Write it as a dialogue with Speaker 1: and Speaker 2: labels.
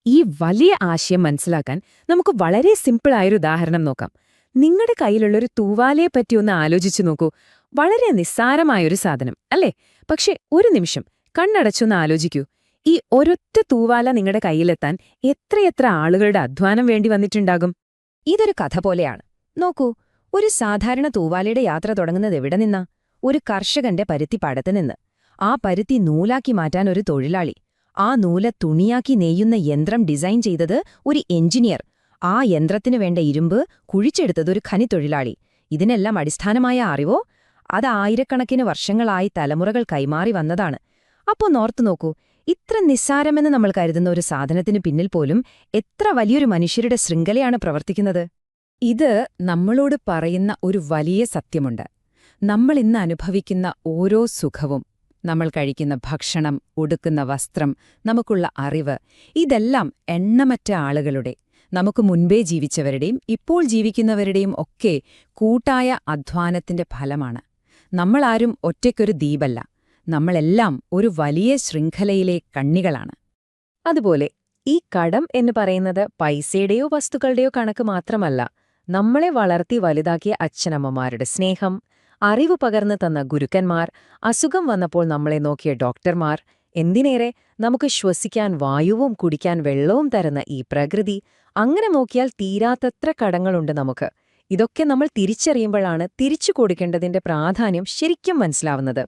Speaker 1: ഈ വലിയ ആശയം മനസ്സിലാക്കാൻ നമുക്ക് വളരെ സിമ്പിളായൊരു ഉദാഹരണം നോക്കാം. നിങ്ങളുടെ കയ്യിലുള്ളൊരു തൂവാലയെ പറ്റി ഒന്ന് ആലോചിച്ചു നോക്കൂ. വളരെ നിസ്സാരമായൊരു സാധനം അല്ലേ? പക്ഷെ ഒരു നിമിഷം കണ്ണടച്ചൊന്ന് ആലോചിക്കൂ. ഈ ഒരൊറ്റ തൂവാല നിങ്ങളുടെ കയ്യിലെത്താൻ എത്രയെത്ര ആളുകളുടെ അധ്വാനം വേണ്ടി വന്നിട്ടുണ്ടാകും.
Speaker 2: ഇതൊരു കഥ പോലെയാണ്. നോക്കൂ, ഒരു സാധാരണ തൂവാലയുടെ യാത്ര തുടങ്ങുന്നത് എവിടെ നിന്നാ? ഒരു കർഷകന്റെ പരുത്തിപ്പാടത്ത് നിന്ന്. ആ പരുത്തി നൂലാക്കി മാറ്റാൻ ഒരു തൊഴിലാളി. ആ നൂല തുണിയാക്കി നെയ്യുന്ന യന്ത്രം ഡിസൈൻ ചെയ്തത് ഒരു എഞ്ചിനീയർ. ആ യന്ത്രത്തിനു വേണ്ട ഇരുമ്പ് കുഴിച്ചെടുത്തത് ഒരു ഖനിത്തൊഴിലാളി. ഇതിനെല്ലാം അടിസ്ഥാനമായ അറിവോ? അത് ആയിരക്കണക്കിന് വർഷങ്ങളായി തലമുറകൾ കൈമാറി വന്നതാണ്. അപ്പോ നോർത്തു നോക്കൂ, ഇത്ര നിസ്സാരമെന്ന് നമ്മൾ കരുതുന്ന ഒരു സാധനത്തിനു പിന്നിൽ പോലും എത്ര വലിയൊരു മനുഷ്യരുടെ ശൃംഖലയാണ് പ്രവർത്തിക്കുന്നത്.
Speaker 1: ഇത് നമ്മളോട് പറയുന്ന ഒരു വലിയ സത്യമുണ്ട്. നമ്മൾ ഇന്ന് അനുഭവിക്കുന്ന ഓരോ സുഖവും, നമ്മൾ കഴിക്കുന്ന ഭക്ഷണം, ഉടുക്കുന്ന വസ്ത്രം, നമുക്കുള്ള അറിവ്, ഇതെല്ലാം എണ്ണമറ്റ ആളുകളുടെ, നമുക്ക് മുൻപേ ജീവിച്ചവരുടെയും ഇപ്പോൾ ജീവിക്കുന്നവരുടെയും ഒക്കെ കൂട്ടായ അധ്വാനത്തിന്റെ ഫലമാണ്. നമ്മളാരും ഒറ്റയ്ക്കൊരു ദ്വീപല്ല. നമ്മളെല്ലാം ഒരു വലിയ ശൃംഖലയിലെ കണ്ണികളാണ്. അതുപോലെ ഈ കടം എന്ന് പറയുന്നത് പൈസയുടെയോ വസ്തുക്കളുടെയോ കണക്ക് മാത്രമല്ല. നമ്മളെ വളർത്തി വലുതാക്കിയ അച്ഛനമ്മമാരുടെ സ്നേഹം, അറിവ് പകർന്നു തന്ന ഗുരുക്കന്മാർ, അസുഖം വന്നപ്പോൾ നമ്മളെ നോക്കിയ ഡോക്ടർമാർ, എന്തിനേറെ നമുക്ക് ശ്വസിക്കാൻ വായുവും കുടിക്കാൻ വെള്ളവും തരുന്ന ഈ പ്രകൃതി, അങ്ങനെ നോക്കിയാൽ തീരാത്തത്ര കടങ്ങളുണ്ട് നമുക്ക്. ഇതൊക്കെ നമ്മൾ തിരിച്ചറിയുമ്പോഴാണ് തിരിച്ചു കൊടുക്കേണ്ടതിന്റെ പ്രാധാന്യം ശരിക്കും മനസ്സിലാവുന്നത്.